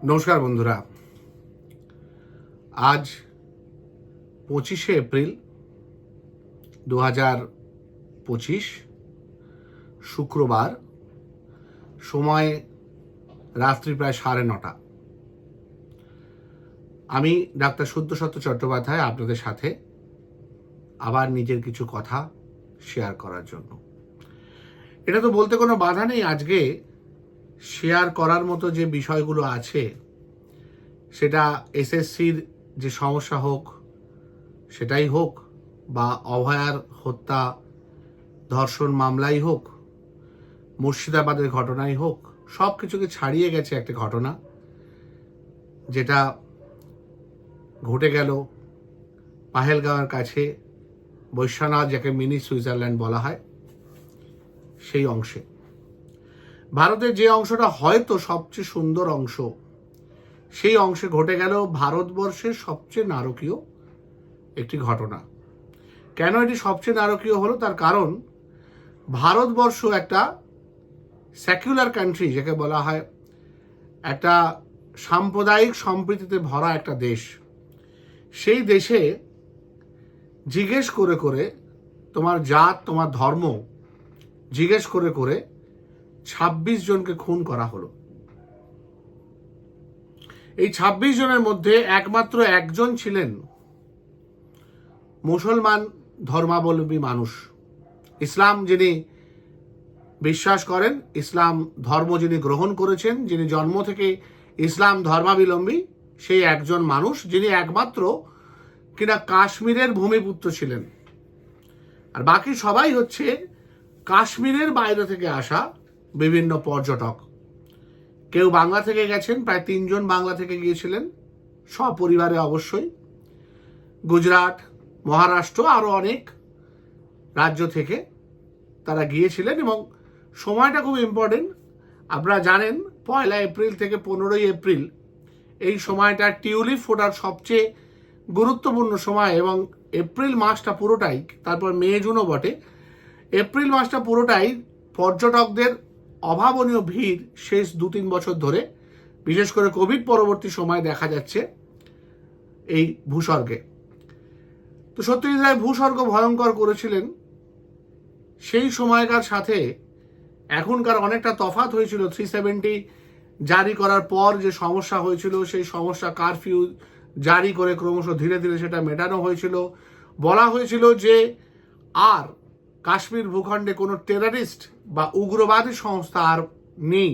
নমস্কার বন্ধুরা, আজ 25শে এপ্রিল 2025 শুক্রবার, সময় রাত্রি প্রায় 9:30। আমি ডাক্তার সত্যসত্য চট্টোপাধ্যায় আপনাদের সাথে আবার নিজের কিছু কথা শেয়ার করার জন্য। এটা তো বলতে কোনো বাধা নেই, আজকে শেয়ার করার মতো যে বিষয়গুলো আছে সেটা এসএসসির যে সমস্যা হোক সেটাই হোক, বা অভয়ার হত্যা ধর্ষণ মামলাই হোক, মুর্শিদাবাদের ঘটনাই হোক, সব কিছুকে ছাড়িয়ে গেছে একটা ঘটনা যেটা ঘটে গেল পাহেলগাঁওয়ের কাছে, বৈশ্বনাথ, যাকে মিনি সুইজারল্যান্ড বলা হয়, সেই অংশে। ভারতের যে অংশটা হয়তো সবচেয়ে সুন্দর অংশ, সেই অংশে ঘটে গেল ভারতবর্ষের সবচেয়ে নারকীয় একটি ঘটনা। কেন এটি সবচেয়ে নারকীয় হলো? তার কারণ ভারতবর্ষ একটা সেকুলার কান্ট্রি, যাকে বলা হয় একটা সাম্প্রদায়িক সম্প্রীতিতে ভরা একটা দেশ। সেই দেশে জিজ্ঞেস করে করে তোমার জাত, তোমার ধর্ম জিজ্ঞেস করে করে 26 জনকে খুন করা হলো। এই 26 জনের মধ্যে একমাত্র একজন ছিলেন মুসলমান ধর্মাবলম্বী মানুষ, ইসলাম যিনি বিশ্বাস করেন, ইসলাম ধর্ম যিনি গ্রহণ করেছেন, যিনি জন্ম থেকে ইসলাম ধর্মাবলম্বী, সেই একজন মানুষ, যিনি একমাত্র কিনা কাশ্মীরের ভূমিপুত্র ছিলেন। আর বাকি সবাই হচ্ছে কাশ্মীরের বাইরে থেকে আসা বিভিন্ন পর্যটক। কেউ বাংলা থেকে গেছেন, প্রায় 3 জন বাংলা থেকে গিয়েছিলেন সপরিবারে, অবশ্যই গুজরাট, মহারাষ্ট্র, আরও অনেক রাজ্য থেকে তারা গিয়েছিলেন। এবং সময়টা খুব ইম্পর্টেন্ট, আপনারা জানেন 1 এপ্রিল থেকে 15 এপ্রিল এই সময়টা টিউলিপ ফোটার সবচেয়ে গুরুত্বপূর্ণ সময়। এবং এপ্রিল মাসটা পুরোটাই, তারপর মে জুনও বটে, এপ্রিল মাসটা পুরোটাই পর্যটকদের অভাবনীয় ভিড় শেষ 2-3 বছর ধরে, বিশেষ করে কোভিড পরবর্তী সময় দেখা যাচ্ছে এই ভূস্বর্গে। তো সত্যজিৎ রায় ভূস্বর্গ ভয়ঙ্কর করেছিলেন। সেই সময়কার সাথে এখনকার অনেকটা তফাৎ হয়েছিল। 370 জারি করার পর যে সমস্যা হয়েছিল, সেই সমস্যা কারফিউ জারি করে ক্রমশ ধীরে ধীরে সেটা মেটানো হয়েছিল। বলা হয়েছিল যে আর কাশ্মীর ভূখণ্ডে কোনো টেররিস্ট বা উগ্রবাদী সংস্থা আর নেই,